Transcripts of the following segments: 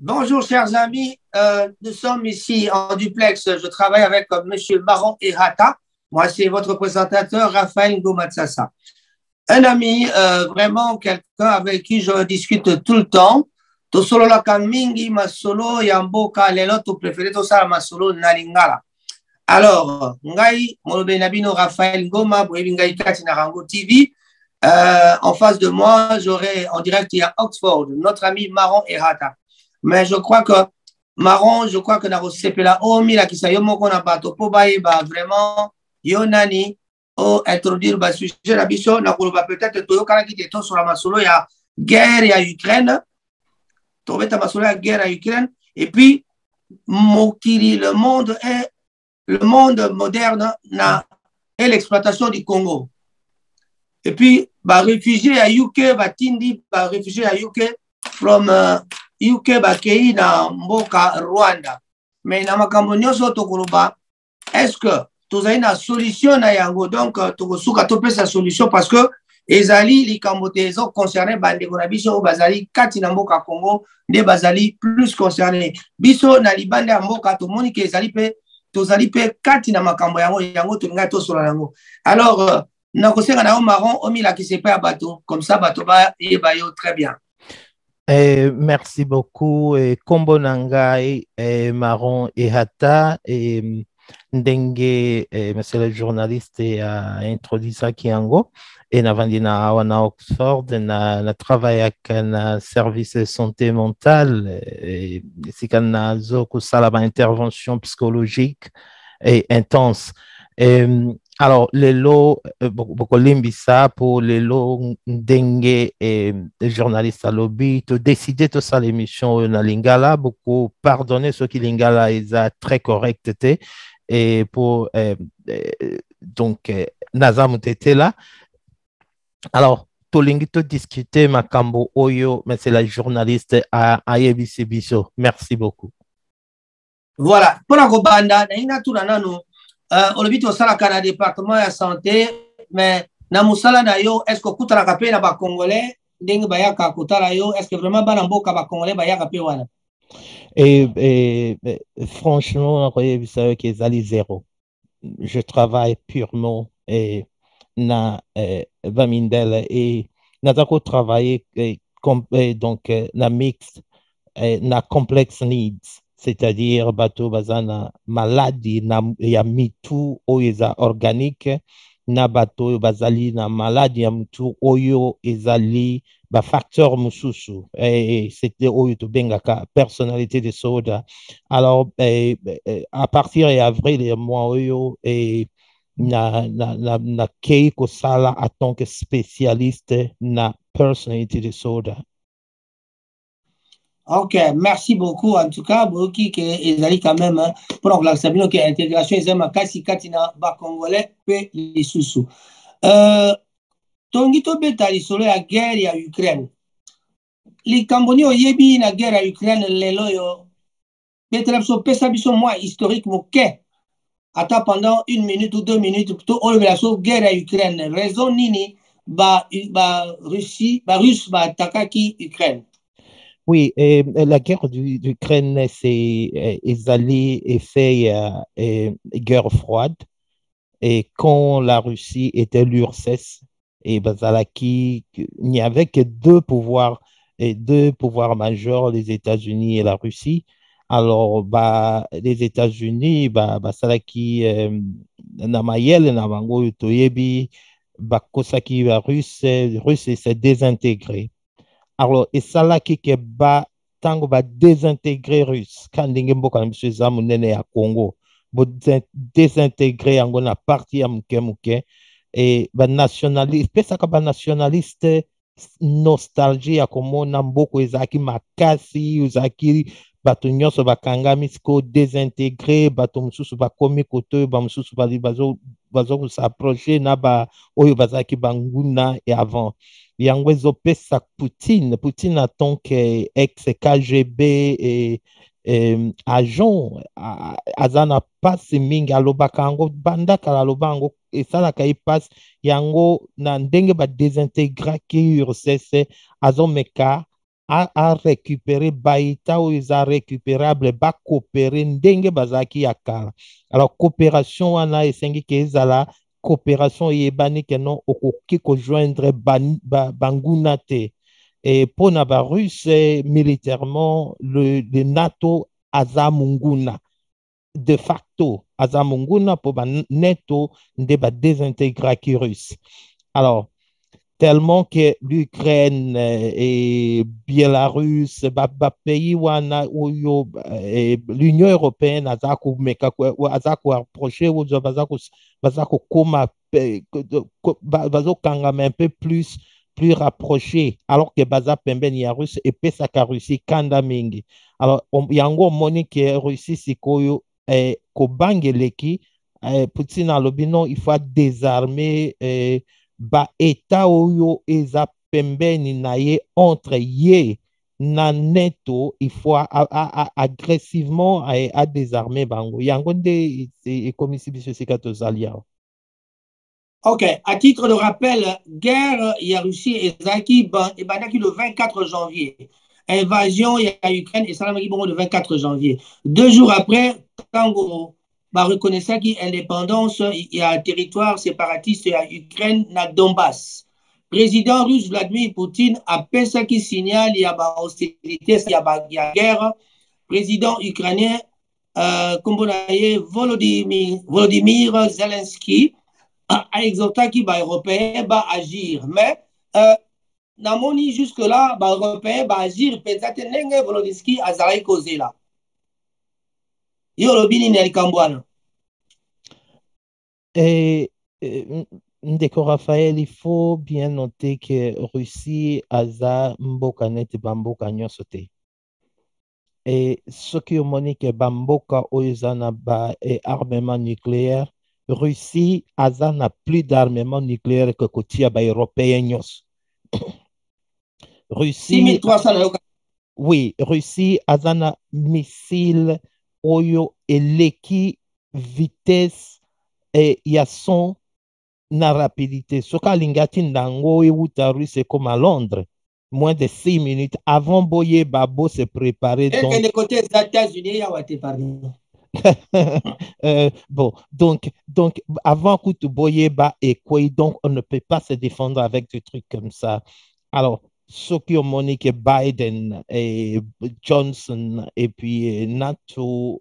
Bonjour, chers amis. Nous sommes ici en duplex. Je travaille avec Monsieur Maron Errata. Moi, c'est votre présentateur, Raphaël Ngomatsasa. Un ami, vraiment quelqu'un avec qui je discute tout le temps. To solo la kamingi masolo yamboka lelo to préféré to sala masolo nalingala. Alors, ngai molobe nabino Raphaël Ngoma boyebi ngai kati na Rango TV. En face de moi, j'aurai en direct il y a Oxford, notre ami Maron Errata. Mais je crois que Maron, je crois que na sepela omi la kisa yo moko na bato po ba vraiment yo nani o introduire ba sujet na biso na koloba peut-être to yo kana ki to sur la masolo ya guerre ya Ukraine, to beta masolo ya guerre ya Ukraine et puis mokili le monde moderne na et l'exploitation du Congo. Et puis ba réfugiés à UK ba tindi ba réfugiés à UK from UK bakei na mboka Rwanda. Mais na makambo nyonso tokoloba, est-ce que tozali na solution na yango? Donc tokosuka topesa solution parce que ezali likambo te ezo concerné bandeko na biso bazali kati na mboka Congo nde bazali plus concerné. Biso na libanda ya mboka tomoni ke ezali pe tozali pe kati na makambo yango tolinga tosola yango. Alors nakosenga na yo Maron omilakisa epai ya bato comme ça bato bayeba yo très bien. Merci beaucoup. Kombo Nangai, Maron Ehata, Ndenge, monsieur le journaliste, a introduit ça Kiango, et Navandina Awana Oxford, na travaille avec un service de santé mentale, c'est qu'on zoko salaba intervention psychologique et intense. Alors, les lots, beaucoup limbisa pour les lots dengue et les journalistes à lobby, tu décider de ça l'émission na lingala, beaucoup pardonner ceux qui lingala ils a très correct et pour donc Nazam était là. Alors, tolingi to discuter makambo oyo, mais c'est la journaliste à ABC Biso. Merci beaucoup. Voilà, pour la Gobanda, na tout nano. Olobi tosalaka na département ya santé mais na musala na yo est-ce que kutalaka pe na ba congolais ndenge bayaka kutala yo est-ce que vraiment bana mboka ba congolais bayaka pe wana? Et franchement vous savez que ezali zéro. Je travaille purement na Bamindele et natako travailler donc na mix na complex needs. C'est-à-dire bateau bazana maladie na ya mitu oyo organique na bateau bazali na maladie ya mitu oyo ezali ba facteur mususu et c'était oyo to bengaka personnalité de soda. Alors à partir d'avril et mois oyo et na keiko sala en tant que spécialiste na personnalité de soda. Ok, merci beaucoup. En tout cas, Boki, ils allaient quand même, pour la Sabino, qui est intégration, ils aiment Kasi Katina, Bas Congolais, puis les sous-sous. Tongito Betali, sur la guerre à Ukraine. Les Camboni, au Yebi, la guerre à Ukraine, les loyo, Betrapso, Pesabiso, moi, historique, moké. Attends pendant 1 minute ou 2 minutes, plutôt, on la guerre à Ukraine. Raison Nini, Russie, Russe, Takaki, Ukraine. Oui, la guerre d'Ukraine, c'est Isali et fait guerre froide. Et quand la Russie était l'URSS, et Bazalaki, il n'y avait que deux pouvoirs majeurs, les États-Unis et la Russie. Alors, les États-Unis, Basalaki, Namayel, Namango, Toyebi, Kosaki, la Russe s'est désintégrée. Alors, et ça là qui est bas, tango va désintégrer russe, quand n'imbo quand monsieur Zamounene à Congo, va désintégrer en gonna partie à mouké, et ba nationaliste, pesa ka ba nationaliste nostalgie à comme namboko ezaki makasi, uzaki bato nyonso bakangami siko désintégré, bato mususu bakomi koto, ba mususu bazo s'approcher na ba oyo bazaki banguna et avant. Yango ezopesa Poutine en tant qu'ex-KGB et agent azana passe mingi alobaka yango banda kala aloba yango esalaka ye passe yango na ndenge badésintégraki URSS azomeka a récupéré baïta ou ils a récupérable ba coopérer ndenge bazaki ya kala. Alors coopération wana esengi ke ezala coopération yebani ke non okoki ko joindre banguna te. Et pour na ba russe militairement le NATO aza munguna de facto aza munguna pour ba neto nde ba désintégraki russe. Alors tellement que l'Ukraine et Biélarus, pays l'Union européenne a approché ou bazako koma bazo kangama un peu plus rapproché alors que baza pembeni ya Russe et pesaka Russie kanda mingi. Alors yango moni que Russie sikoyo kobangeleki Poutine alobi non il faut désarmer ba eta oyo eza pembeni na ye entre ye na neto il faut agressivement a désarmer bango yango nde ekomisi biso esika tozali awa. Ok, à titre de rappel, guerre, il y a Russie et Zaki, et Banaki le 24 janvier. Invasion, il y a Ukraine et Salamaki Bongo le 24 janvier. 2 jours après, Tango, reconnaissant qu'il y a indépendance, il y a un territoire séparatiste, il y a Ukraine, na Donbass. Président russe Vladimir Poutine a pensé qu'il signale il y a hostilité, il y a guerre. Président ukrainien, Volodymyr Zelensky, a exhorté qui va européen va agir mais namoni jusque là ba européen va agir peut-être nenge Volodymyr azali causé là yo lobini ne likambwana Et Ndeko Raphaël, il faut bien noter que Russie aza mboka neti bamboka nyonso te. Et ce qui est monique bamboka oyo ba armement nucléaire, Russie aza na plus d'armement nucléaire que kotia ba européen nyonso. Russie 6300 oui, Russie aza na missile oyo eleki vitesse et ya son na rapidité. Soka alingati ndango euta Russie comme à Londres. Moins de 6 minutes avant Boye Babo se préparer. Donc, des côtés des États-Unis, il y a pardon. Bon, donc, avant que Boyeba et quoi, donc on ne peut pas se défendre avec des trucs comme ça. Alors, ceux qui ont Monique Biden et Johnson et puis NATO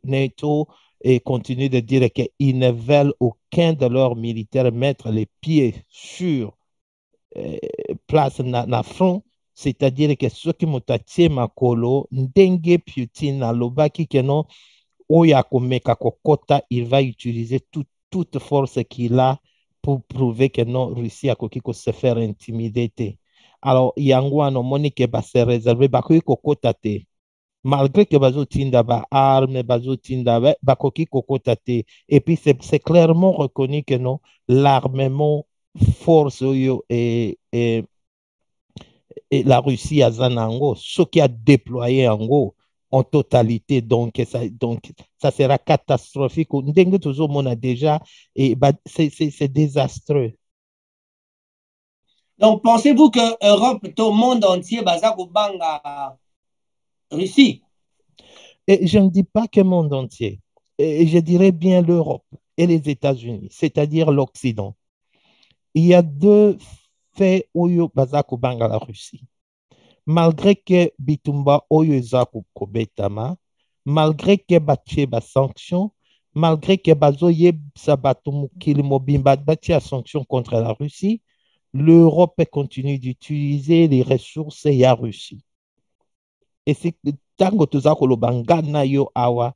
et continuent de dire qu'ils ne veulent aucun de leurs militaires mettre les pieds sur place na front, c'est-à-dire que ceux qui m'ont attaqué makolo, ndenge Putin alobaki que non, Oya Komeka Kokota, il va utiliser toute force qu'il a pour prouver que non, Russie a se faire intimider. Alors, Yangwano, Monique va se réserver, Bakoki Kokota te. Malgré que Bazo Tinda ba arme, Bazo Tinda Bakoki Kokota te. Et puis, c'est clairement reconnu que non, l'armement force et la Russie à Zanango, ce qui a déployé en gros en totalité. Donc, ça sera catastrophique. Ndenge toujours on a déjà, et bah, c'est désastreux. Donc, pensez-vous que l'Europe, tout le monde entier, Bazak ou Banga, Russie? Et je ne dis pas que le monde entier. Et je dirais bien l'Europe et les États-Unis, c'est-à-dire l'Occident. Il y a deux faits où Bazak ou Banga la Russie. Malgré que Bitumba oyo eza kobetama, malgré que batie ba sanction, malgré que bazoyebisa bato mokili mobimba batie sanction contre la Russie, l'Europe continue d'utiliser les ressources ya Russie. Et c'est tango toza koloba ngana yo awa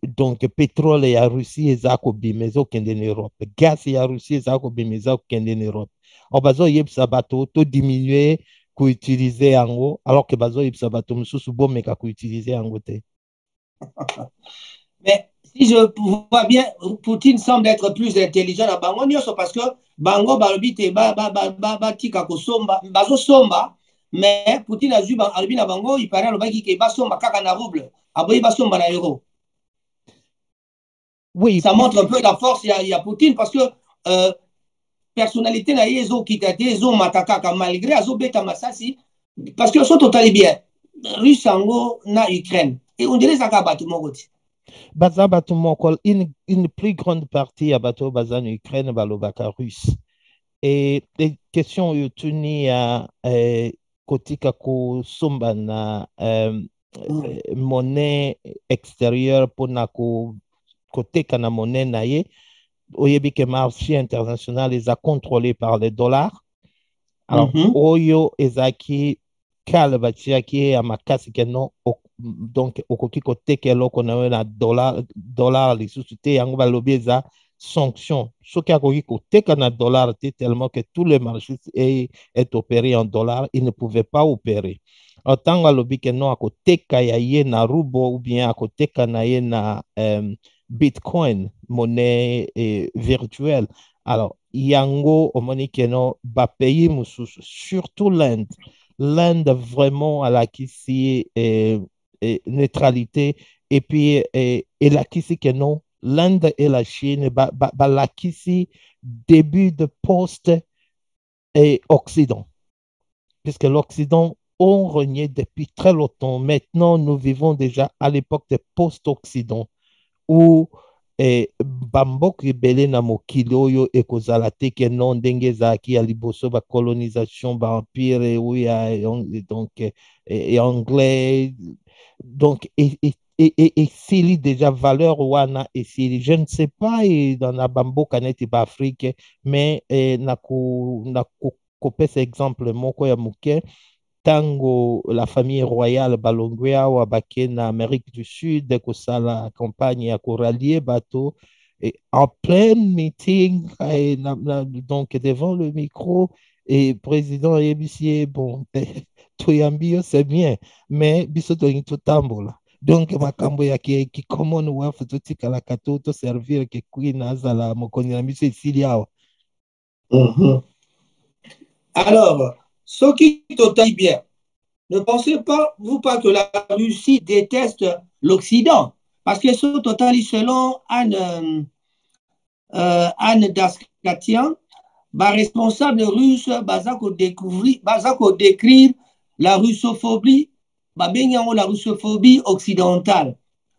donc pétrole ya Russie eza kobima ezokende na Europe, gaz ya Russie eza kobima ezokende na Europe. O bazoyebisa bato to diminuer utiliser yango alors que bazo ibsa bato mususu bomeka ko utiliser yango te. Mais si je vois bien, Poutine semble être plus intelligent à Bango nyonso parce que Bango balobi te tika ko somba bazo somba mais Poutine a vu alobi na Bango il paraît alobaki ke basomba kaka na rouble aboyi basomba na euro. Oui, ça montre un peu la force il y a Poutine parce que personnalité na yezo kitate ezo matakaka malgré azo beta masasi Parce que so totali bien. Russe sango na Ukraine. Et on dirait ça qu'a battu mon côté. Baza bato moko, une plus grande partie à bateau baza en Ukraine, balobaka russe. Et les questions yotuni à kotika ko somba na monnaie extérieure pour na ko koteka na monnaie na ye, oyebi que marché international les a contrôlés par les dollars. Alors, oyo ezaki kala batiaki ya makasi ke non donc okoki koteka eloko na yo na dollar lisusu te yango balobi eza sanction soki akoki koteka na dollar te tellement que tout le marché est opéré en dollar il ne pouvait pas opérer ntango alobi ke non akoteka ya ye na rubo ou bien akoteka na ye na bitcoin monnaie virtuelle alors yango omoni ke non bapays mosusu surtout l'Inde vraiment à la kissi neutralité et puis la kissi que non l'Inde et la Chine la kissi début de post et Occident puisque l'Occident ont régné depuis très longtemps. Maintenant, nous vivons déjà à l'époque de post-Occident où bamboka ebele na mokili oyo ekozala te ke non ndenge ezalaki ya liboso bacolonisation baempire oyo donc anglais donc esili déjà valeur wana esili je ne sais pas dans na bamboka neti baafrike mais nakopesa exemple moko ya moke tango la famille royale balongwe awa bake na Amérique du Sud kosala campagne ya korallier bateau et en plein meeting donc devant le micro et président ABC bon toyambi yo c'est bien mais biso tolingi totambola donc makambo ya ki commonwealth totikalaka to servir ke queen azala mokonzi na biso esili awa. Alors, ce qui totaille bien, ne pensez pas, vous pas que la Russie déteste l'Occident, parce que ce total, selon Anne Daskatian, responsable russe, décrire la russophobie, la russophobie occidentale,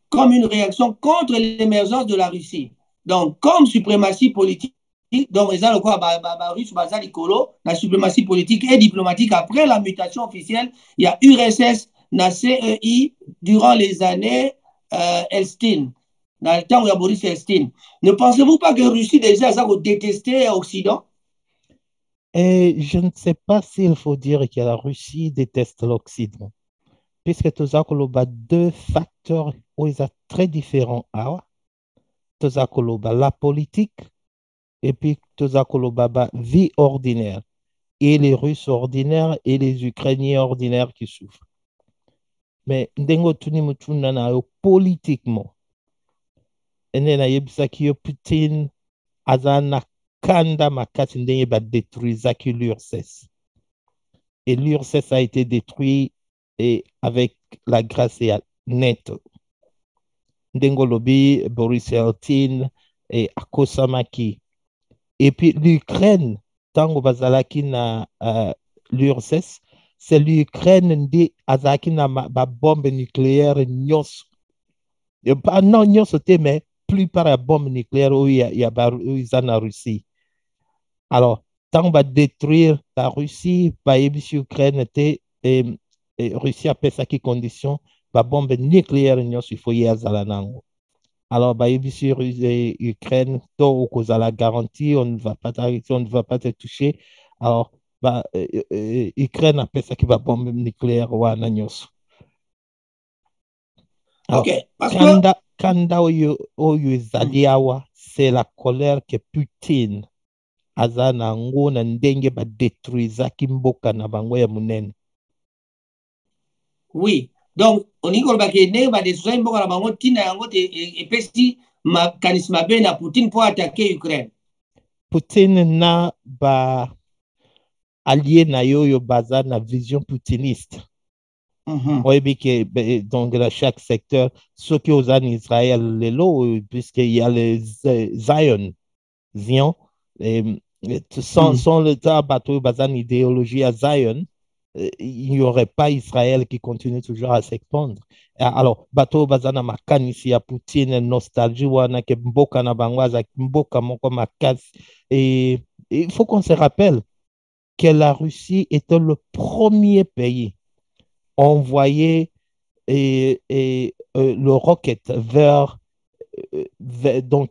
comme une réaction contre l'émergence de la Russie. Donc, comme suprématie politique, donc, la suprématie politique et diplomatique après la mutation officielle, il y a URSS, la CEI, durant les années Elstine, dans le temps où il y a Boris Elstine. Ne pensez-vous pas que la Russie déjà a détesté l'Occident? Et je ne sais pas s'il faut dire que la Russie déteste l'Occident, puisque tu as deux facteurs très différents. Tu as la politique et puis tu as la vie ordinaire, et les Russes ordinaires et les Ukrainiens ordinaires qui souffrent. Mais politiquement, Poutine azana kanda makasi ndenge détruisaki l'URSS. Et l'URSS a été détruit et avec la grâce et NATO. Ndengolobi, Boris Yeltsin et Akosamaki. Et puis l'Ukraine, tango bazalaki na l'URSS, c'est l'Ukraine ndi azaki na ba bombe nucléaire nyonso. Pas non nyonso te mais plupart ya bombe nucléaire où il y a en Russie. Alors, tant on va détruire la Russie, bah, l'Ukraine était et Russie a fait ça qui condition, bah, bombe nucléaire, il faut y aller. Alors, bah, Ukraine, tant qu'on a la garantie, on ne va pas t'arrêter, on ne va pas te toucher. Alors, bah, Ukraine a fait ça qui va bombe nucléaire ou anagnos. Ok, parce que Kanda oyo zaliawa, c'est la colère que Poutine aza na ngo na ndenge ba détruisaki mboka na bango ya munene. Oui, donc on y kolba ke ndenge ba détruire mboka na bango tina yango te epesi makanisi mabe na Poutine pour attaquer Ukraine. Poutine na ba allié na yo baza na vision poutiniste. Oui, que donc dans chaque secteur, ceux qui ont en Israël, les lots, puisqu'il y a les Zion, sans le temps bateau, basan idéologie à Zion, il n'y aurait pas Israël qui continue toujours à s'expandre. Alors, bateau bazana makanisi ya Poutine, nostalgie wana ke mboka na bango azaki mboka moko makasi. Et il faut qu'on se rappelle que la Russie était le premier pays à envoyer le rocket donc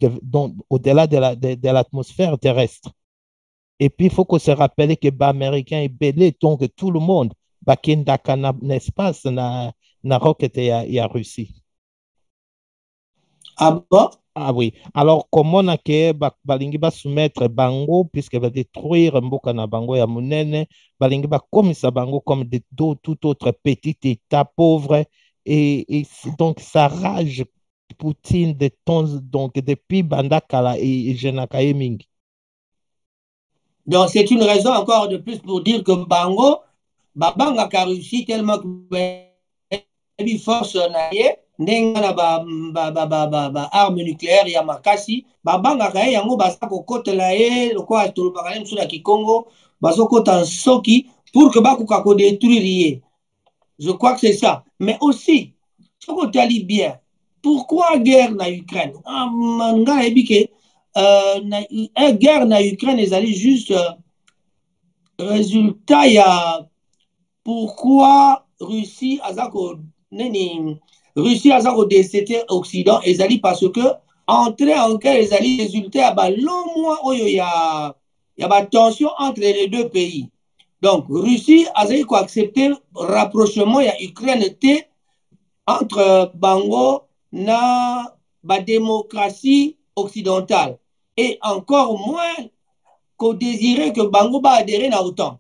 au-delà de l'atmosphère terrestre. Et puis, il faut qu'on se rappelle que les Américains et belé, donc tout le monde, bakindaka na espace na rocket et à Russie. Ah bon? Ah oui. Alors, comment on a que balingi va soumettre Bango, puisque va détruire Mboka na Bango et Munene, balingi va comme ça Bango comme tout autre petit État pauvre. Et donc, ça rage Poutine de temps, donc depuis Bandakala et Jenakaye Mingi. Donc, c'est une raison encore de plus pour dire que Bango, Babanga a réussi tellement que force naie, n'engana arme nucléaire ya makasi, Babanga kaye yango basa ko kotela ye, loko atolo bakale msula Kikongo, baso kota soki pour que bakuka ko détruire ye. Je crois que c'est ça. Mais aussi, ce qu'on t'a bien, pourquoi guerre na Ukraine? Nga ebike, guerre na Ukraine, ils allaient juste résultat, il y a pourquoi Russie a décédé Occident, ils allaient parce que entrer en guerre, ils allaient résulter à long mois où il y a tension entre les deux pays. Donc, Russie a accepté le rapprochement, il y a Ukraine entre Bango na la démocratie occidentale. Et encore moins qu'on désirait que Bango va adhérer à l'OTAN.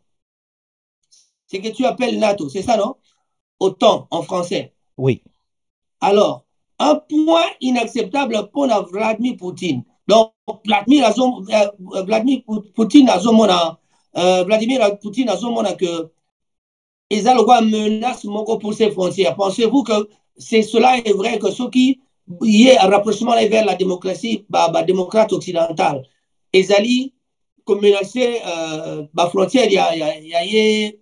C'est ce que tu appelles NATO, c'est ça, non? OTAN en français. Oui. Alors, un point inacceptable pour Vladimir Poutine. Donc, Vladimir Poutine a que ils ont le menace pour ses frontières. Pensez-vous que cela est vrai que ceux qui y est un rapprochement vers la démocratie, démocrate occidentale, ils allaient menacer la frontière, il y a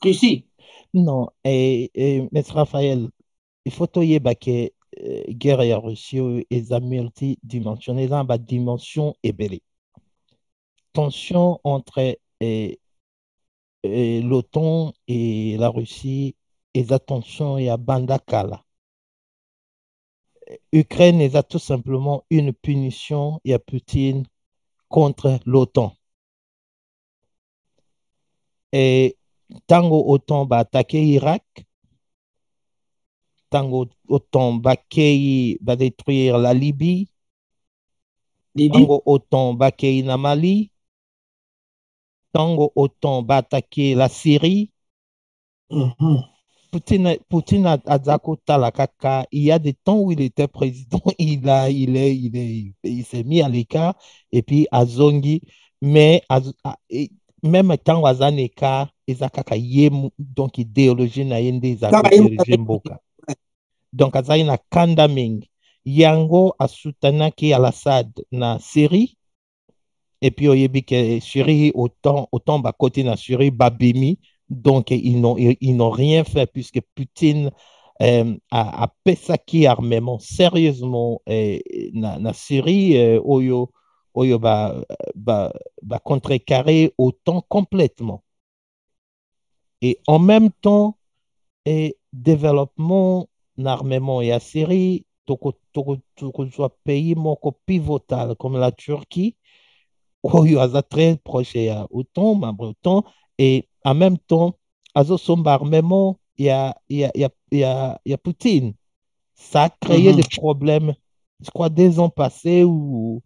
Russie. Non, M. Raphaël, il faut que guerre et Russie est multidimensionnelle, dans la dimension ébélée. Tension entre l'OTAN et la Russie, et la tension et à Bandakala. Ukraine est tout simplement une punition et à Poutine contre l'OTAN. Et tango OTAN va attaquer Irak, tango OTAN va détruire la Libye, tango OTAN va attaquer Mali, tango OTAN va attaquer la Syrie. Poutine a la caca. Il y a des temps où il était président, il s'est mis à l'écart et puis à Zongi, mais même quand à Zaneka, donc idéologie na yende Mboka. Donc à Zaina Kandaming, Yango a soutenu qui Al-Assad na Syrie. Et puis, il y a que Syrie, autant bas côté na Syrie, Babimi, donc ils n'ont rien fait puisque Poutine a pesaki armement sérieusement na Syrie, oyo contrecarrer autant complètement. Et en même temps, développement d'armement et à Syrie, soit pays pivotal comme la Turquie, oyo aza très proche ya autant membre autant et en même temps azo somba armement il y a Poutine. Ça a créé des problèmes, je crois, 2 ans passés où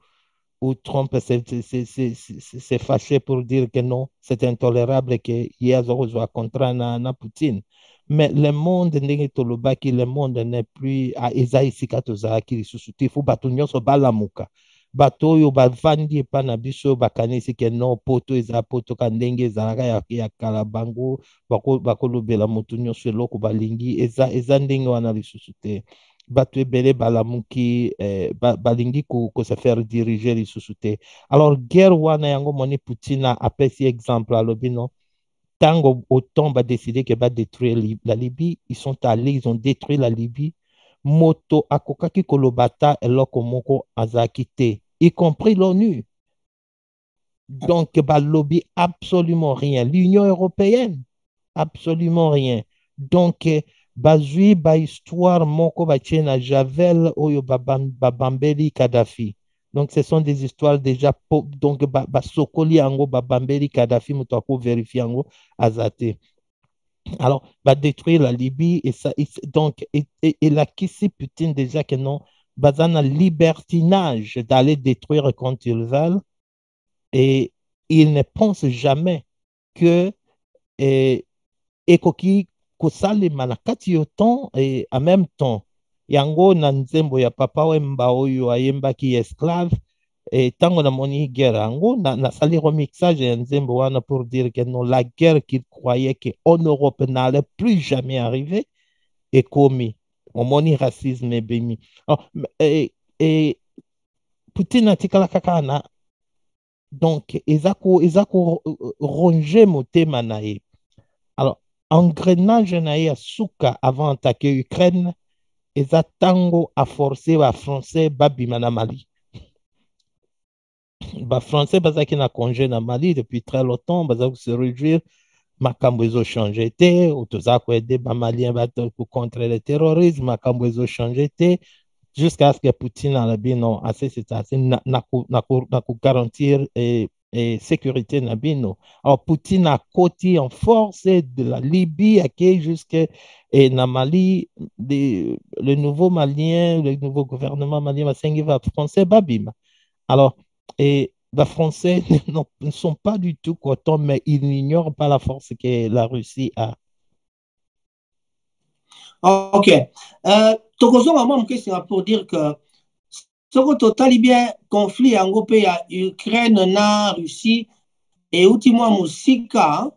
Trump s'est fâché pour dire que non, c'est intolérable que Yazo soit contre na Poutine. Mais le monde n'est le monde n'est plus à Esaïe Sikatoza qui suscite, il faut batunyo so balamuka. Bato oyo bavandi epa na biso bakanisi ke non poto eza poto ka ndenge ezalaka ya kala bango bakolobela motu nyonso eloko balingi eza ndenge wana lisusu te. Bato ebele balamuki balingi ko se faire diriger lisusu te. Alors guerre wana yango moni Poutine apesi exemple alobi non Tango autant va décider que va détruire la Libye, ils sont allés, ils ont détruit la Libye. Moto akokaki kolobata eloko moko azakite, y compris l'ONU. Donc, bah, lobby absolument rien. L'Union européenne, absolument rien. Donc, bazui ba histoire moko ba na Javel oyo babambeli Kadhafi. Donc, ce sont des histoires déjà donc ba sokoli ango babambeli Kadhafi mutako vérifier ango azate. Alors, va détruire la Libye et ça donc et la Kissi Poutine déjà que non bazana libertinage d'aller détruire quand ils veulent et ils ne pensent jamais que ekoki kosalema na kati yo temps et en même temps yango na nzembo ya papa wemba oyo ayembaki esclave et tango na moni guerre yango nasali remixage ya nzembo wana pour dire que non la guerre qu'il croyait que en Europe n'allait plus jamais arriver est commis omoni racisme ebimi et Poutine atikala kaka na donc ezako ronger motema na ye. Alors, engrenage na ye suka avant d'attaquer Ukraine, eza tango a forcé ba français babima na Mali. Ba français bazaki na congé na Mali depuis très longtemps, bazaki se réjouir makambo ezo changé te, otoza ko aider ba malien pour contre le terrorisme, makambo ezo changé te, jusqu'à ce que Poutine a dit non, assez c'est assez, na garantir et sécurité nabino. Alors Poutine a côté en force de la Libye à qui jusqu'à et na Mali le nouveau malien, le nouveau gouvernement malien va français babim. Alors et les Français ne sont pas du tout contents, mais ils n'ignorent pas la force que la Russie a. Ok. Tokozo maman question pour dire que ce que total bien conflit en groupe à Ukraine na Russie et ultimement Moussika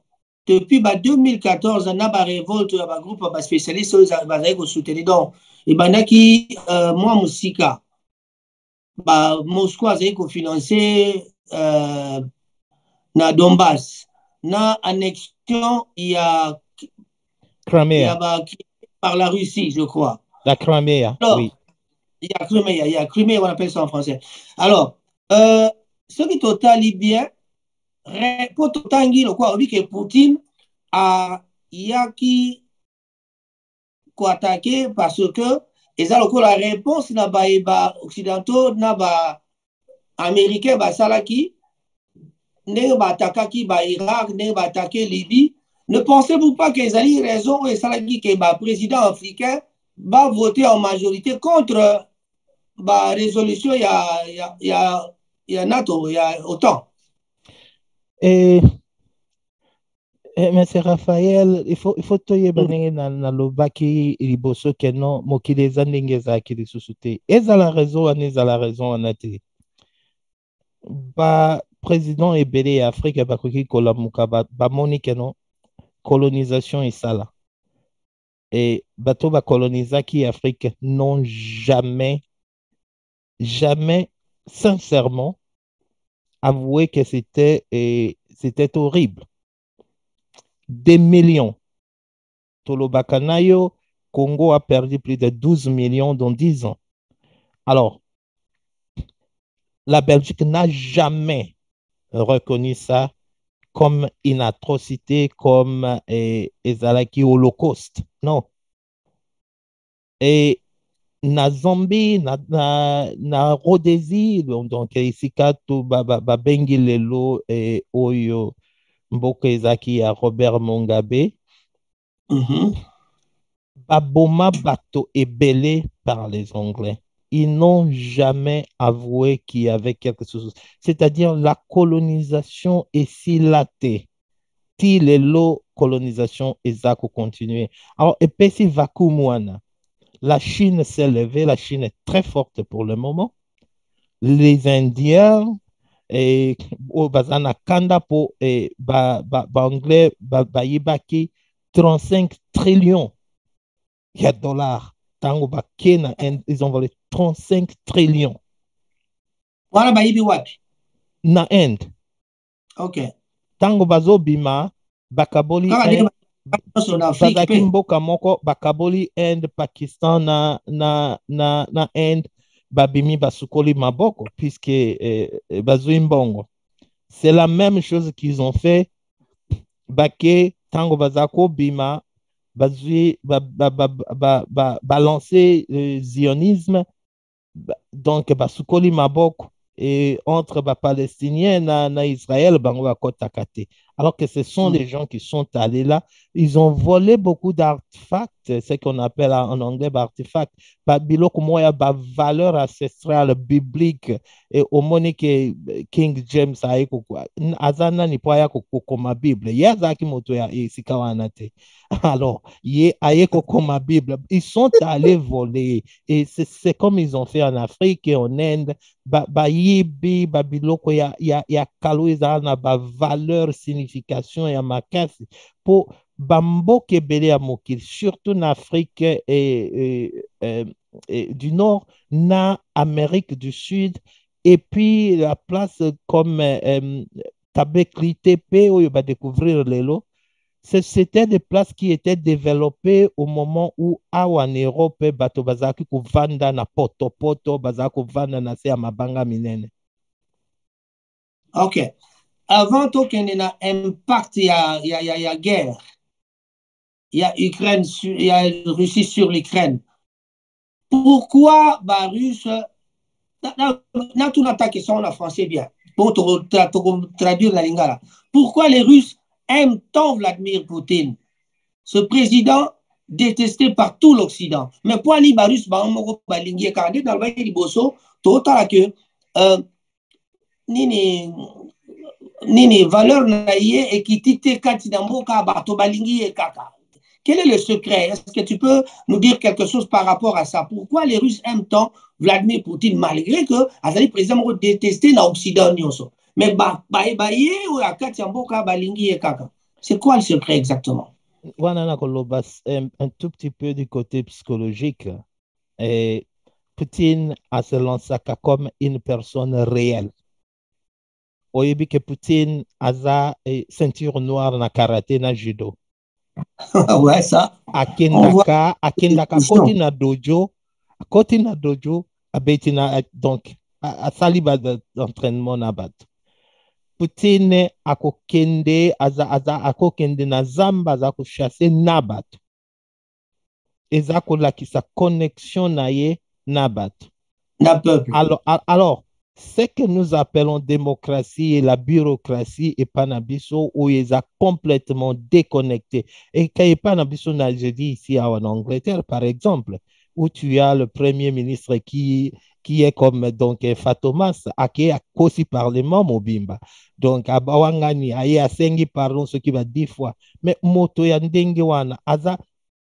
depuis 2014 na ba révolte ya ba groupe ba spécialiste ba zai ko soutenir donc et banaki moi Moussika ba Moscou zai ko financer na Donbass na annexion il y a Crimée. Par la Russie, je crois. La Crimée, oui. Il y a Crimée, on appelle ça en français. Alors, ce qui est total libyen, pour total le quoi, on dit que Poutine a yaki quoi attaquer parce que et ça la réponse n'a pas occidentaux n'a pas américain ba salaki ne ba attaquer ba Irak ne ba attaquer Libye. Ne pensez-vous pas qu'ils ont raison et salaki que le président africain va voter en majorité contre la résolution il y a NATO, il y a OTAN. Et mais c'est Raphaël, il faut toyer banenge na lobaki liboso que non mokili eza ndenge ezalaki lisusu te. Ezala raison wana ezala raison wana te. Ba président ebele ya Afrique bakoki kolamuka bamoni que non colonisation esala. Et bato bakolonizaki Afrique n'ont jamais sincèrement avoué que c'était horrible. Des millions. Tolobakanayo, Congo a perdu plus de 12 millions dans 10 ans. Alors, la Belgique n'a jamais reconnu ça comme une atrocité, comme ezalaki holocauste. Non. Et na Zambie, na Rhodésie, donc ici kato babengi lelo oyo mboka ezaki ya Robert Mugabe. Baboma bato ebele par les Anglais. Ils n'ont jamais avoué qu'il y avait quelque chose. C'est-à-dire la colonisation est silatée. Si les lots colonisation ezako continuer. Alors, epesi vakumwana. La Chine s'est levée, la Chine est très forte pour le moment. Les Indiens et au bazana kanda po et anglais yibaki 35 trillions de dollars. Tango ba Kenya, ils ont volé 35 trillions. Voilà ba yibi wapi? Na Inde. OK. Tango bazo bima bakaboli en Afrique, bazaki mboka moko bakaboli Inde, Pakistan na Inde babimi basukoli maboko puisque bazui mbongo. C'est la même chose qu'ils ont fait bake tango bazako bima bazui balancer le zionisme donc basukoli maboko et entre Palestiniens na Israël bango bakota kate. Alors que ce sont des gens qui sont allés là, ils ont volé beaucoup d'artefacts, ce qu'on appelle en anglais artefacts, biloko moya ba valeur ancestrale biblique et au monique King James aiko azana ni poya kokoma Bible. Yazaki moto ya sikawana te. Alors, ye aiko koma Bible, ils sont allés voler et c'est comme ils ont fait en Afrique et en Inde. Yibi babiloko ya kalouiza na ba valeur signification ya makasi pour bamboke ebele ya mokili surtout en Afrique et du Nord na Amérique du Sud et puis la place comme Tabeklite pe oyo ba découvrir lelo. C'était des places qui étaient développées au moment où en Europe, bato bazaki kuvanda na poto, bazaki kuvanda na se ya mabanga minene. Ok. Avant qu'il y ait un impact, il y a guerre. Il y a Ukraine, il y a Russie sur l'Ukraine. Pourquoi les Russes, dans toute ta question en français bien, pour traduire la lingala, pourquoi les Russes aiment tant Vladimir Poutine? Ce président détesté par tout l'Occident. Mais pour les Russes, nini valeur naïe et qui tite katinamboka bato balingi et kaka. Quel est le secret? Est-ce que tu peux nous dire quelque chose par rapport à ça? Pourquoi les Russes aiment tant Vladimir Poutine malgré que Azali président détesté dans l'Occident? Mais c'est quoi le secret exactement? Un tout petit peu du côté psychologique. Et Poutine a se lancé comme une personne réelle. Oyebi que Poutine a ceinture noire na karaté na judo. Ouais, ça. Akendaka koti na dojo, abetina donc a saliba d'entraînement na bat. Poutine akokende akokende na zamba za chasser na bat. Ezako la ki sa connexion na ye na bat. Na peuple. Alors ce que nous appelons démocratie et la bureaucratie et panabiso où ils sont complètement déconnectés. Et quand panabiso n'a je dis ici en Angleterre par exemple, où tu as le premier ministre qui est comme donc Fatomas, qui a aussi parlement mobimba. Donc abawangani aye asengi pardon ce qui va 10 fois. Mais moto ya ndenge wana aza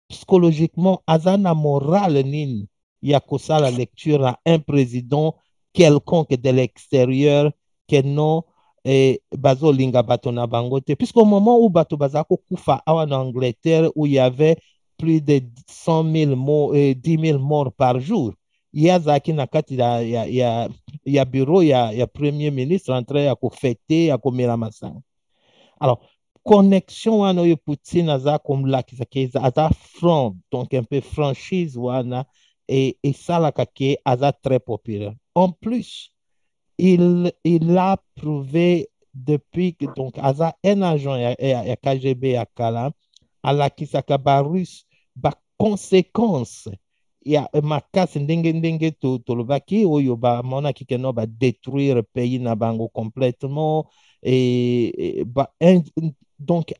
psychologiquement aza na morale nini ya kosa la lecture à un président quelconque de l'extérieur que non bazolinga bato na bangote puisqu'au moment où bato bazako kufa en Angleterre où il y avait plus de 100 000 morts 10 000 morts par jour yazaki na kati ya bureau ya premier ministre en train ya ko fêter ya ko mela masanga. Alors connexion wana yo Poutine aza comme la qui aza front donc un peu franchise wana et ça la kake aza très populaire. En plus, il a prouvé depuis que donc aza un agent ya KGB à Kala à la kisaka russe ba conséquence ya makasi ndenge to lobaki oyo ba mona kikeno ba détruire pays na bango complètement et donc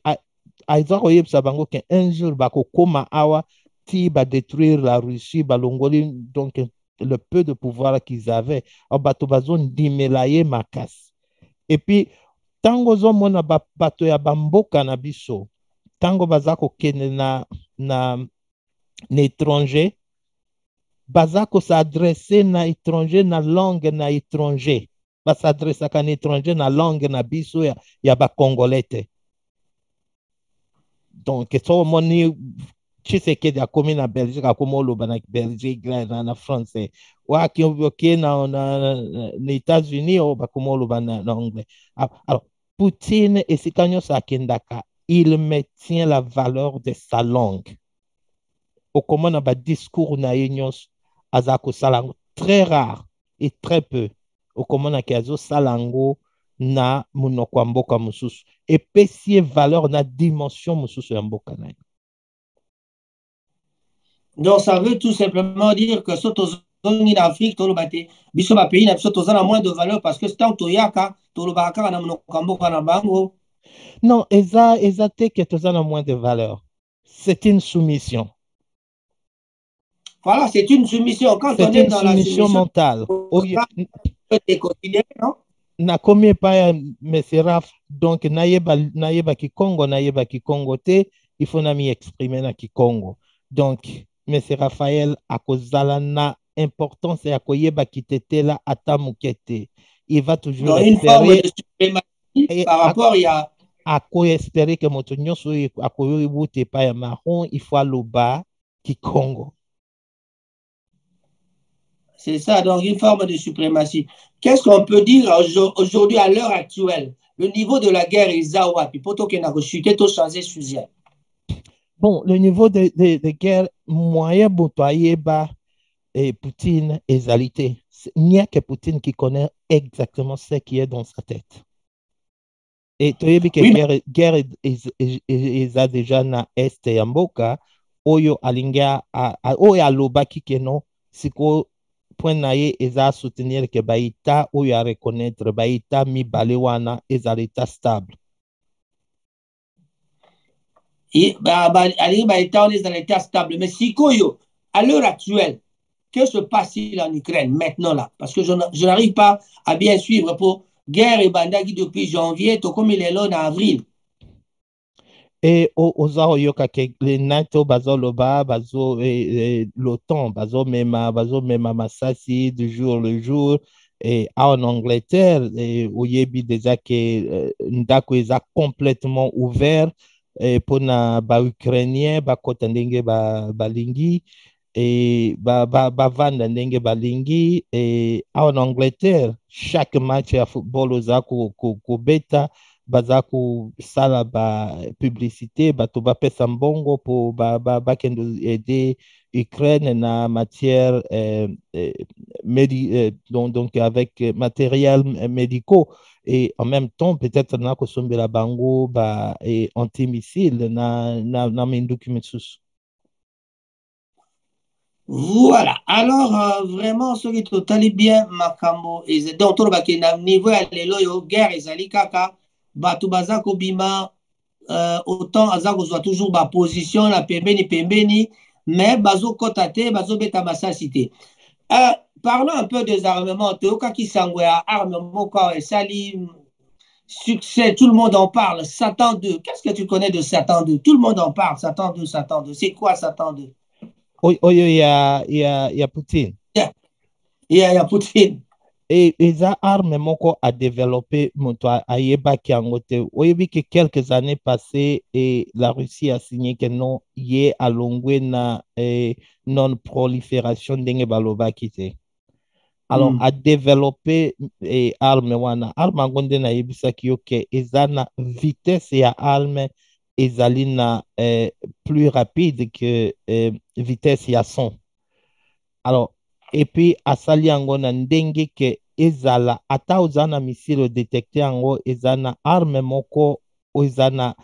aiza oyebisa bango que un jour ba kokoma awa ti ba détruire la Russie ba longoli donc le peu de pouvoir qu'ils avaient bato bazon dimelaye makas et puis tango zo mona bato ya bamboka na biso tango bazako kene na étranger bazako s'adresser na étranger na langue na étranger ba s'adresser ka na étranger na langue na biso ya ba congolais. Donc so moni Tshisekedi akomi na Belgique akomi oloba na Belgique na français waki oke na États-Unis bakomi oloba na anglais. Alors Poutine esika nyonso akendaka il maintient la valeur de sa langue. Au comment na ba discours na yenyos azako salango très rare et très peu. Au comment na kazo salango na munoko mboka mususu et pesier valeur na dimension mususu ya mboka na. Donc ça veut tout simplement dire que soto zoni d'Afrique tolo bate biso ba pays na biso tozana moins de valeur parce que tant toyaka tolo baka na munoko mboka na bango. Non, eza te que tozana moins de valeur. C'est une soumission. Voilà, c'est une soumission. Quand on est dans la soumission mentale. on peut déconsidérer, non? Na combien pas Messeraf donc nayeba Kikongo te il faut na mi exprimer na Kikongo. Donc Monsieur Raphaël akozala na importance ya koyeba kitete la ata mukete. Il va toujours dans espérer une forme de suprématie par rapport à espérer que moto nyonso akoyo bute pa ya marron il faut aloba Kikongo. C'est ça, donc une forme de suprématie. Qu'est-ce qu'on peut dire aujourd'hui, à l'heure actuelle? Le niveau de la guerre est Zawa, puis pour que n'a chuté, tout changé sujet. Bon, le niveau de guerre, moyen Botoyeba et Poutine est alité. Il n'y a que Poutine qui connaît exactement ce qui est dans sa tête. Et tu sais que oui, guerre est déjà na Est et Mboka, Oyo Alinga, Oyo Alobaki Keno, Siko. Point naye eza soutenir que baïta ou ya reconnaître baïta mi balewana eza l'état stable. Baïta on est dans l'état stable. Mais si Koyo, à l'heure actuelle, que se passe-t-il en Ukraine maintenant là? Parce que je n'arrive pas à bien suivre pour guerre et bandagi depuis janvier, tout comme il est là en avril. Et aux yoka ke le NATO bazo loba bazo l'OTAN bazo mema masasi du jour le jour et en Angleterre où yebi déjà que ndako eza complètement ouvert pour na ba ukrainien ba kota ndenge ba lingi et ba vanda ndenge ba lingi et en Angleterre chaque match ya football oza ko beta bazaku sala ba publicité bato ba pesa mbongo pour ba kendo aider Ukraine na matière donc avec matériel médicaux et en même temps peut-être na ko sombela bango ba et antimissile na minduki mitsusu. Voilà. Alors, vraiment, ce qui est totalement bien, Makambo, et donc, tout le niveau, il guerre, et kaka, batu bazako bima, autant azako soit toujours ba position, la pembeni, mais bazo kotate, bazo beta masasité. Parlons un peu des armements. Théoka qui sangouya, armement, et sali, succès, tout le monde en parle. Satan 2. Qu'est-ce que tu connais de Satan 2? Tout le monde en parle. Satan 2, Satan 2. C'est quoi Satan 2? Oyo ya Poutine. Il y a Poutine. Et eza arme moko a développé moto ayeba kiangote. Oyebi que quelques années passées et la Russie a signé que non yé alongwe na non prolifération ndenge baloba kite. Alors a développé arme wana arme ngonde na yebisa kiyo ke eza na vitesse ya arme ezali na plus rapide que vitesse ya son. Alors et puis asali yango na ndenge ke ezala ata ozana missile détecté yango ezana arme moko ozana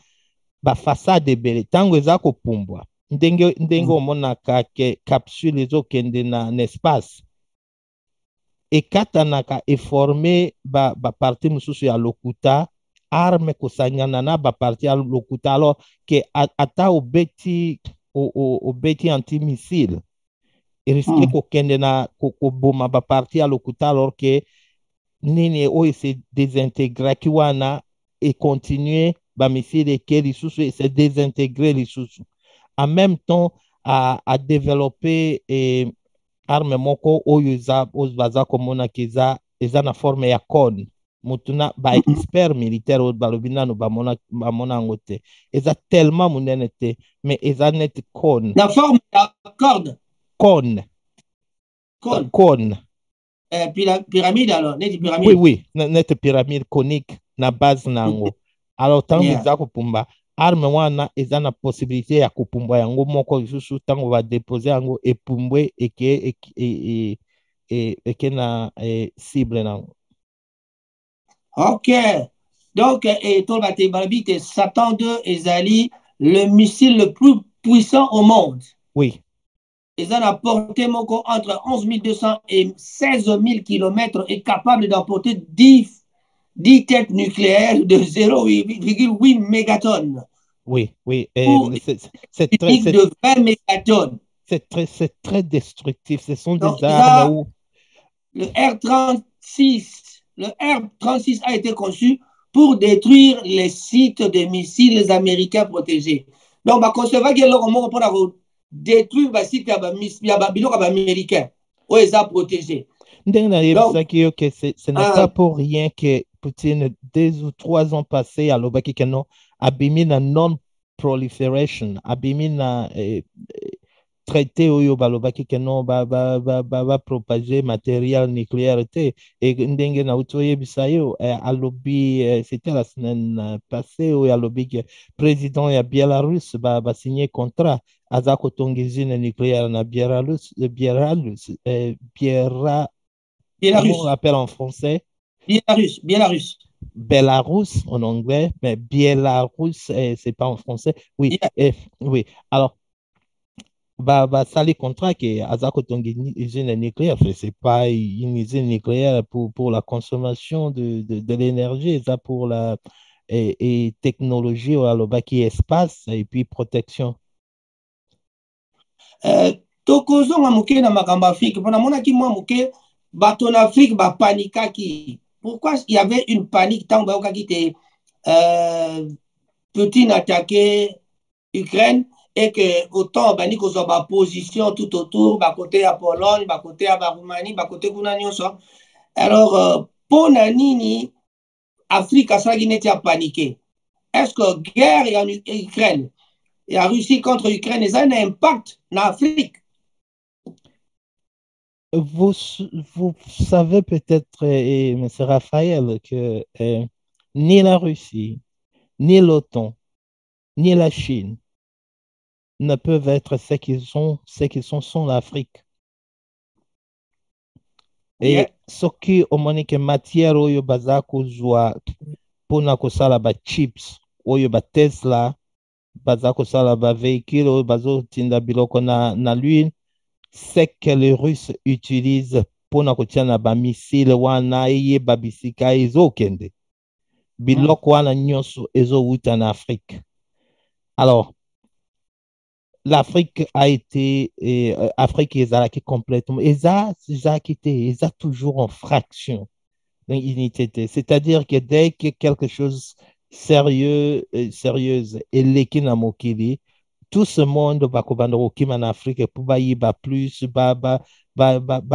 ba façade ebele tango eza kopumbwa ndenge omonaka ke capsule ezokende na espace ekatanaka eforme ba partie mosusu ya lokuta arme kosangana na ba partie ya lokuta alors ke ata obeti antimissile risque kokende na kokoboma ba partie ya lokuta alors que nini oyo se désintégraki wana et continuer ba missile ke lisusu et se désintégrer lisusu en même temps à développer arme moko oyo baza komona keza eza na forme ya cone mutuna ba expert militaire oyo balobi nano bamona yango te eza tellement monene te mais eza net cone la forme ya corde cône. Pyramide alors, net pyramide. Oui, net pyramide conique na base nango. Alors tant bizako pumba arme wana eza na possibilité ya kopumbwa yango moko lisusu ntango badepose yango epumbwe eke na cible nango. Ok. Donc, et Tolbate Balbite, Satan 2 ezali le missile le plus puissant au monde. Oui. Ils ont apporté entre 11 200 et 16 000 km et capable d'emporter 10 têtes nucléaires de 0,8 mégatonnes. Oui, oui. C'est de 20 mégatonnes. C'est très destructif. Ce sont des armes où... Le R-36 a été conçu pour détruire les sites de missiles américains protégés. Donc, on concevoir que l'homme pour détruire les sites américains où ils sont protégés. Donc, ce n'est pas pour rien que Poutine, 2 ou 3 ans passés, à l'Obakikano, a bimi na non-proliferation, a bimi na traité oyo balobaki ke non ba propager matériel nucléaire te et ndenge na utoyebisa yo alobi c'était la semaine passée oyo alobi que président ya Belarus ba signé contrat aza kotonga usine nucléaire na Belarus comment on l'appelle en français? Belarus en anglais, mais Belarus c'est pas en français. Oui, yeah. Oui. Alors sali contrat que Azako Tongi usine nucléaire, c'est pas une usine nucléaire pour la consommation de l'énergie, ça pour la et technologie ou alors qui espace et puis protection. Tokozonga moke na makamba Afrique, pona mona ki mwa moke bato na Afrique ba panika ki. Pourquoi il y avait une panique tant ba ki te Poutine attaquer Ukraine et que autant bani ko ba position tout autour ba côté à Pologne ba côté à Roumanie ba côté kuna nyonso. Alors pona nini Afrique asaki neti a paniqué. Est-ce que guerre en Ukraine et la Russie contre l'Ukraine ça a un impact en Afrique? Vous savez peut-être, M. Raphaël, que ni la Russie, ni l'OTAN, ni la Chine ne peuvent être ce qu'ils sont sans l'Afrique. Et ce qui au moins que matière oyo baza kozwa pona kosala ba chips oyo ba Tesla baza kosala ba véhicule oyo bazo tinda biloko na l'huile, c'est que les Russes utilisent pona kotia na ba missile wana eye ba bisika ezokende biloko wana nyonso ezowuta na Afrique. Alors l'Afrique a été Afrique ezalaki complètement eza toujours en fraction d'unité, c'est-à-dire que dès que quelque chose sérieuse et leki na mokili, tout ce monde va kobanda kokima na Afrique pour ba plus ba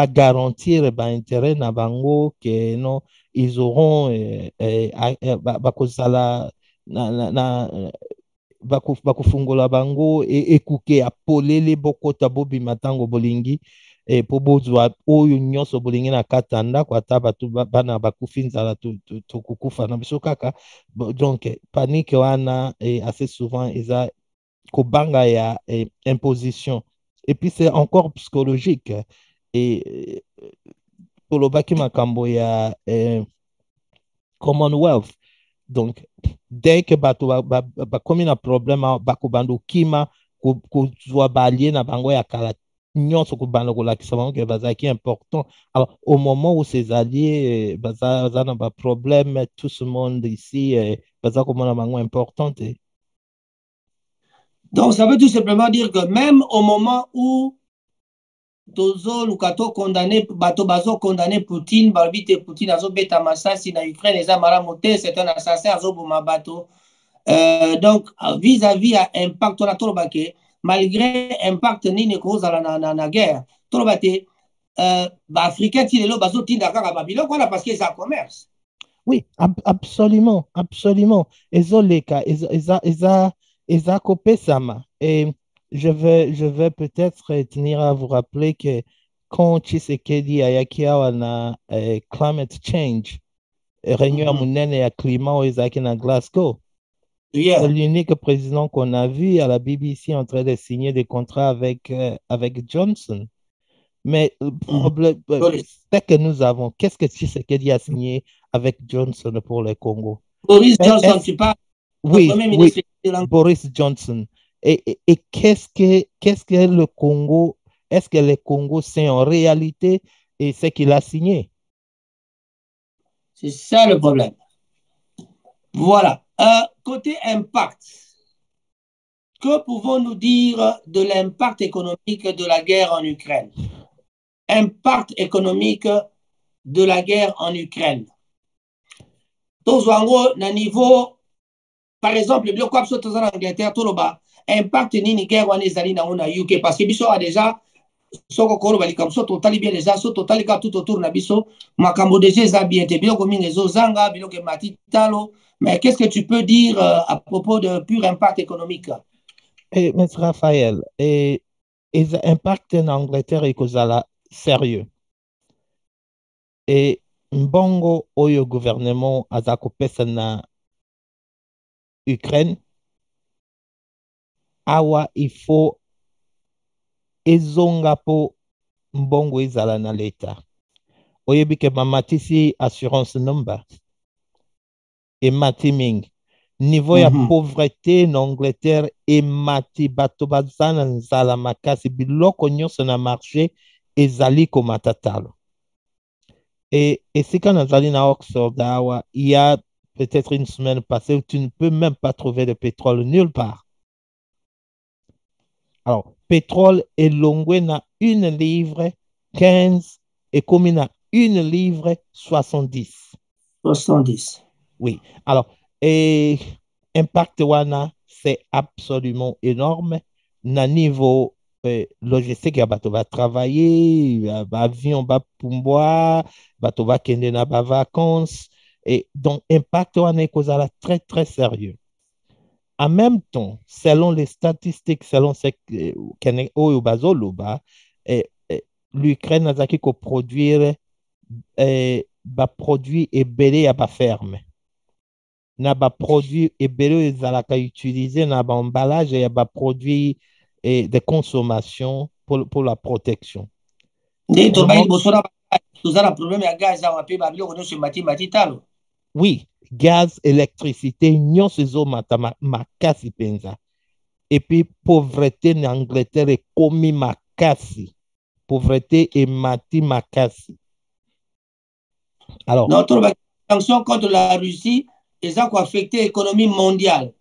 garantir ba intérêt na bango que non ils auront ba kozala na bakufungola bango ekuke apolele bokota bobima ntango bolingi po bozwa oyo nyonso bolingi na kati ya ndako ata bato bana bakufi nzala tokokufa na biso kaka. Donc panique wana assez souvent eza kobanga ya imposition et puis c'est encore psychologique et tolobaki makambo ya Commonwealth. Donc, dès que bato comme un problème bakobando kima kozwa balie na bango ya kala nyonso kobanda kolakisa bango ke bazaki important. Alors, au moment où ces alliés baza na ba problème, tout ce monde ici baza komona bango important. Donc, ça veut tout simplement dire que même au moment où Tozo Lukato condamné, bato bazo condamné Poutine, balbite Poutine azo beta masasi na Ukraine, eza maramote, c'est un assassin azo boma bato. Donc, vis-à-vis à impact, on a tout le malgré impact ni ne cause na guerre, tout le baquet, africain, il est là, bazo tinda kaka babilo, quoi, parce que c'est un commerce. Oui, absolument, absolument. Ezoleka, eza copé sama. Et je vais peut-être tenir à vous rappeler que quand Tshisekedi ayakiawa na climate change, réunion munene ya climat ezaki na Glasgow, C'est Yeah. l'unique président qu'on a vu à la BBC en train de signer des contrats avec Johnson. Mais le Mhm. problème, Boris, c'est que nous avons, qu'est-ce que Tshisekedi a signé avec Johnson pour le Congo? Boris Johnson, Est-ce tu parles, le Oui, Premier oui, ministre de l'Angola. Boris Johnson. Et qu'est-ce que le Congo, est-ce que le Congo sait en réalité et ce qu'il a signé? C'est ça le problème. Voilà. Côté impact, que pouvons-nous dire de l'impact économique de la guerre en Ukraine? Impact économique de la guerre en Ukraine. Tozwa yango na niveau, par exemple, biloko ya biso toza na Angleterre toloba impact nini guerre wana ezali nango na UK parce que biso a déjà soko koloba likambo so totali bien déjà so totali ka tout autour na biso makambo déjà eza bien te biloko mingi ezozanga biloko emati talo mais qu'est-ce que tu peux dire à propos de pur impact économique? Et, M. Raphaël, impact en Angleterre et kozala sérieux. Et mbongo oyo gouvernement aza kopesa na Ukraine, awa il faut ezonga po mbongo ezala na leta. Oyebi ke mamatisi assurance number emati mingi. Niveau ya pauvreté en Angleterre emati bato baza na nzala makasi biloko nyonso na marché ezali komata talo. Et esika nazali na Oxford awa, il y a peut-être une semaine passée où tu ne peux même pas trouver de pétrole nulle part. Alors, pétrole est longué na une livre 15 et comme na une livre 70. 70. Oui. Alors, et impact wana, c'est absolument énorme. Na niveau logistique, ya bato va travailler, avion va pouvoir, bato va kende na ba vacances. Et donc, impact wana est très, très sérieux. En même temps, selon les statistiques, selon ce que bazoloba, l'Ukraine a zaki ko produire ba produit ebele ya ba ferme. Na ba produit ebele ezalaka utilisé na ba emballage ya ba produit de consommation pour la protection. Nde tobai Seulement, liboso na toza na problème ya gaz awa mpe babiloko nyonso emati talo. oui, gaz, électricité, nyonso ezomata makasi penza. Et puis, pauvreté en Angleterre est commis makasi. Pauvreté et mati makasi. Alors, Notre sanction contre la Russie, eza koaffecte l'économie mondiale.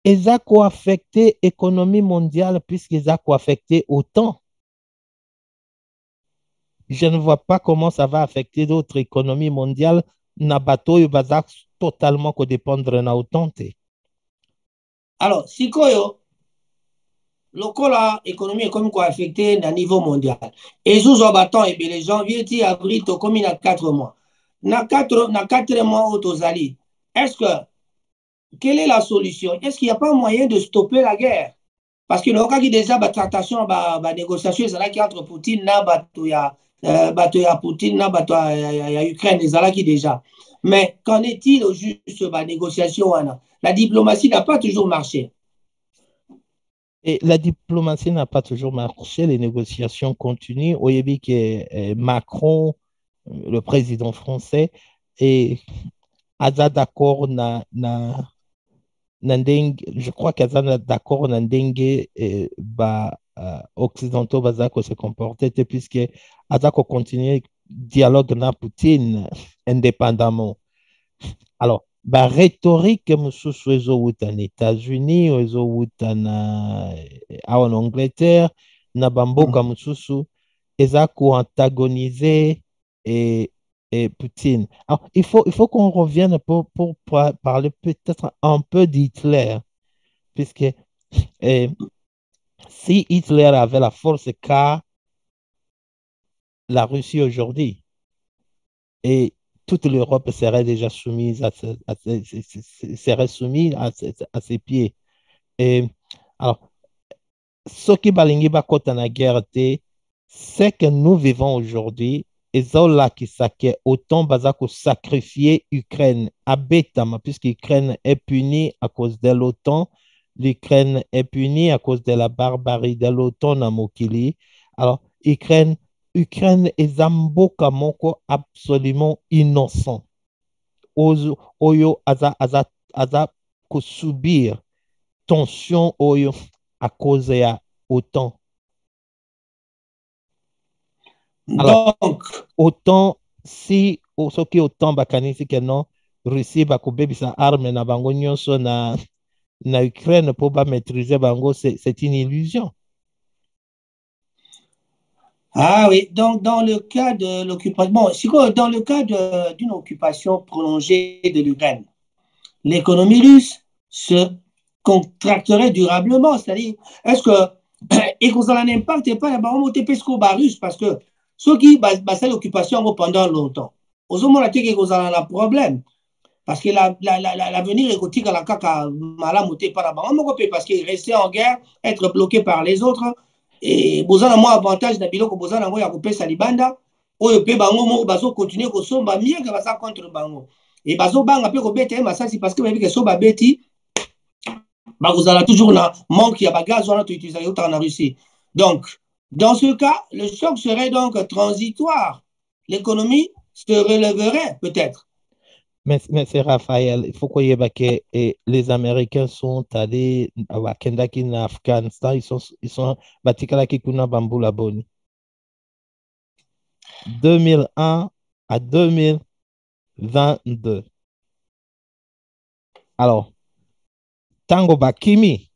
eza affecté l'économie mondiale puisqu'ils ont affecté autant. Je ne vois pas comment ça va affecter d'autres économies mondiales. Na bato yu baza totalement ko dépendre na autant te. Alors, sikoyo, lokola économie ekomi koaffecte na niveau mondial. Ezozwa baton ebele janvier ti avril tokomi na 4 mois. Na 4 mois oyo tozali, est-ce que quelle est la solution? Est-ce qu'il n'y a pas moyen de stopper la guerre? Parce que lokaki déjà batractation banégociation ezalaki entre Poutine na bato ya Poutine na bato ya Ukraine ezalaki déjà. Mais qu'en est-il au juste banégociation wana? La diplomatie n'a pas toujours marché. Et la diplomatie n'a pas toujours marché, les négociations continuent. Oyebi que Macron, le président français, est d'accord je crois qu'Azana d'accord na ndenge occidentaux bazako se comporter puisque Azako continuer dialogue na Poutine indépendamment. Alors, ba rhétorique mosusu ezowuta na États-Unis, ezowuta awa en Angleterre, na bamboka mosusu eza antagoniser et Poutine. Alors, il faut qu'on revienne pour parler peut-être un peu d'Hitler, puisque si Hitler avait la force qu'a la Russie aujourd'hui, et toute l'Europe serait déjà soumise serait soumise à ses pieds. Et, alors, ce qui balingi bakota na guerre, c'est que nous vivons aujourd'hui ezolakisa autant baza sacrifier Ukraine abetama puisque Ukraine est punie à cause de l'OTAN. L'Ukraine est punie à cause de la barbarie de l'OTAN na mokili. Alors Ukraine eza mboka moko absolument innocent. Oyo aza subir tension oyo à cause ya OTAN. Alors, donc, autant si soki autant bakanisi que non Russie bakobebisa arme na bango nyonso na Ukraine pour ba maîtriser bango, c'est une illusion. Ah oui, donc dans le cas de l'occupation, dans le cas d'une occupation prolongée de l'Ukraine, l'économie russe se contracterait durablement, c'est-à-dire, est-ce que, et que ça n'impacte pas la pesco russe, parce que ceux qui basent l'occupation pendant longtemps, aux hommes qui ont un problème, parce que l'avenir est côté à la caca malamoté par la parce qu'il restait en guerre, être bloqué par les autres, et besoin moi avantage d'habilo que besoin moi ya couper salibanda, ou pe bango mo bazo continuer ko somba mieux que ça contre bango. Et bazo banga pe ko bete masasi parce que que so ba beti ba vous allez toujours na manque ya bagage on a tout utilisé en Russie. Donc dans ce cas, le choc serait donc transitoire. L'économie se relèverait peut-être. Mais c'est Raphaël, il faut qu'on y ait que les Américains sont allés à Kendaki en Afghanistan, ils sont batikala kikuna bambula boni. 2001 à 2022. Alors, tango bakimi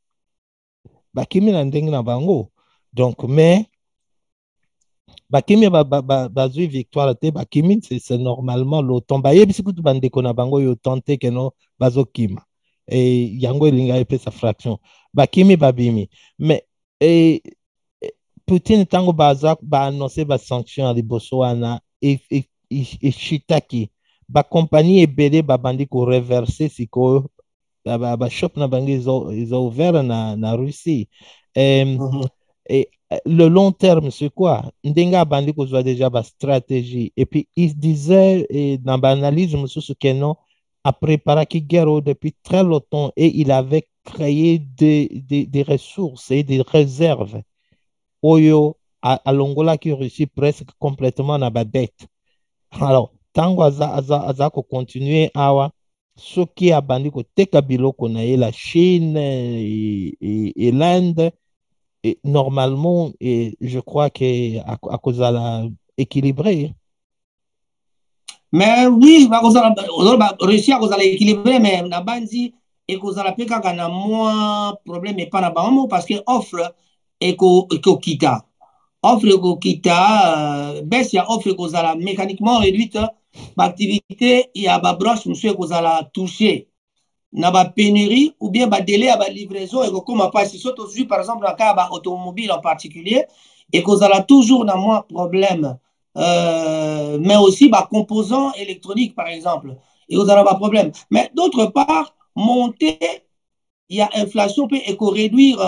na ndenge na bango. Donc, mais bakimi bazui victoire te bakimi c'est normalement l'OTAN bayebi sikutu bandeko na bango yo tente que no bazokima et yango elinga epe sa fraction bakimi babimi mais et Poutine tango baza ba annoncer ba sanction à liboso wana et shitaki ba compagnie ebele ba bandi ko reverser siko ba shop na bango ils ont ouvert na Russie et le long terme, c'est quoi? Ndenga bandi kozwa déjà ba stratégie. Et puis, il disait, dans l'analyse, monsieur Soukeno a préparé qui guerre depuis très longtemps et il avait créé des ressources et des réserves. Oyo, à l'Angola qui réussit presque complètement à ba dette. Alors, tango aza ko continuer awa, ce qui a bandi ko teka biloko na la Chine et l'Inde. Et normalement, je crois qu'à cause de la équilibré. Mais oui, réussir à cause de l'équilibré, mais na bandi et cause de la peka kana moins problème et pas na bango parce que offre et ko kita. Offre ko kita, baisse ya offre cause la mécaniquement réduite, l'activité il y a ba broche monsieur cause la toucher. Na ba pénurie ou bien ba délai à ba livraison et comme pas si surtout par exemple dans le cas ba automobile en particulier et que ça a toujours na moins problème mais aussi ba composants électroniques par exemple et vous avez pas problème mais d'autre part monter il y a inflation peut et réduire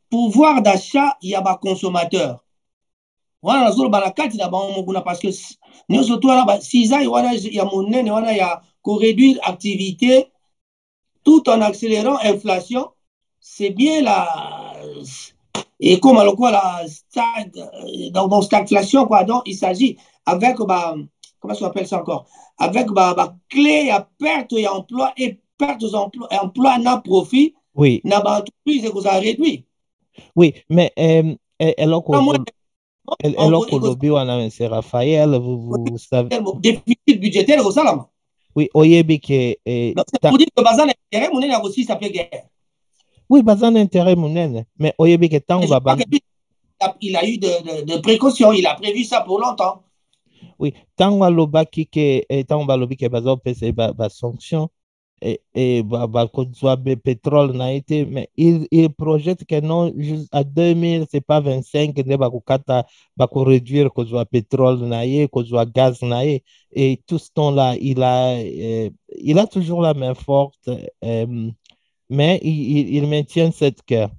pouvoir d'achat il y a ba consommateur voilà la zone ba la carte là parce que nous surtout là ba si ça il y a monnaie il y a réduire activité tout en accélérant l'inflation, c'est bien la. Et comme alors quoi, la dans cette inflation, quoi, donc il s'agit avec, comment on appelle ça encore, avec clé à perte et emploi et perte d'emploi n'a profit, oui. n'a pas entreprise et que ça réduit. Oui, mais elle c'est Raphaël, vous savez. Déficit budgétaire au salaire. Oui, oyebi que. Donc c'est pour dire que bazan intérêt, mon a aussi ça fait guerre. Oui, bazan intérêt mon mais oyebi que tant il a eu de précautions, il a prévu ça pour longtemps. Oui, tant balobaki que tant balobi que bazan pese ba sanction et soit pétrole n'a été mais il projette que non juste à 2000 c'est pas 25 ne ba kukata ba ko réduire que soit pétrole naie que soit gaz naie et tout ce temps là il a toujours la main forte mais il maintient cette guerre.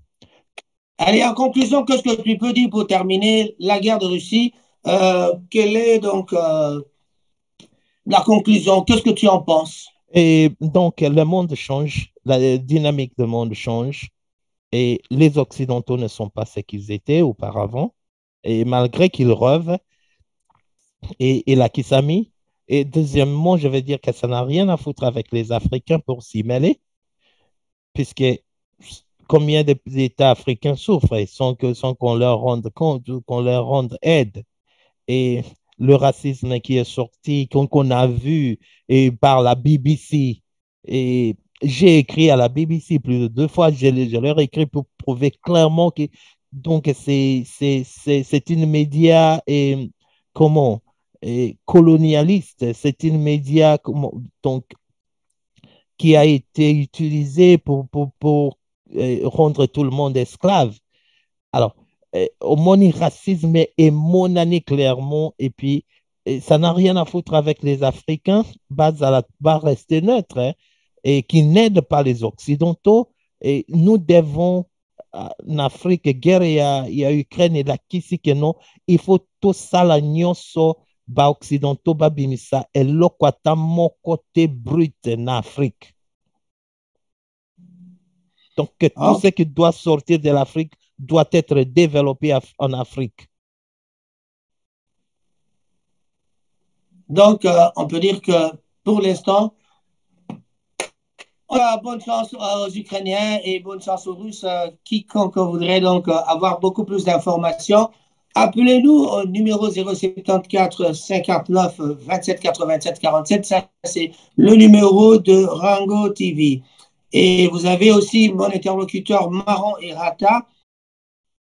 Allez, en conclusion, qu'est-ce que tu peux dire pour terminer la guerre de Russie Quelle est donc la conclusion? Qu'est-ce que tu en penses? Et donc, le monde change, la dynamique du monde change, et les Occidentaux ne sont pas ce qu'ils étaient auparavant. Et malgré qu'ils rêvent, et la Kisami. Et deuxièmement, je vais dire que ça n'a rien à foutre avec les Africains pour s'y mêler, puisque combien d'États africains souffrent sans qu'on leur rende compte ou qu'on leur rende aide. Et le racisme qui est sorti, qu'on a vu et par la BBC. Et j'ai écrit à la BBC plus de 2 fois, je leur ai écrit pour prouver clairement que donc c'est une média et comment et colonialiste, c'est une média donc qui a été utilisée pour rendre tout le monde esclave. Alors, mon racisme est mon année clairement, et puis ça n'a rien à foutre avec les Africains, va rester neutre, hein, et qui n'aident pas les Occidentaux. Et nous devons, en Afrique, guerre, il y a Ukraine et la kisi que non, il faut tout ça, la nyonso, ba Occidentaux, ba bimisa, et lokwata mon côté brut en Afrique. Donc, tout Ah, ce qui doit sortir de l'Afrique doit être développé en Afrique. donc, on peut dire que pour l'instant, bonne chance aux Ukrainiens et bonne chance aux Russes. Quiconque voudrait donc avoir beaucoup plus d'informations, appelez-nous au numéro 074 59 27 87 47. Ça, c'est le numéro de Rango TV. Et vous avez aussi mon interlocuteur Maron et Rata.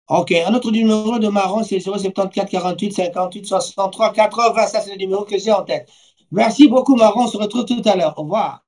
OK. Un autre numéro de Maron, c'est 074 48 58 63 80. Ça, c'est le numéro que j'ai en tête. Merci beaucoup, Maron. On se retrouve tout à l'heure. Au revoir.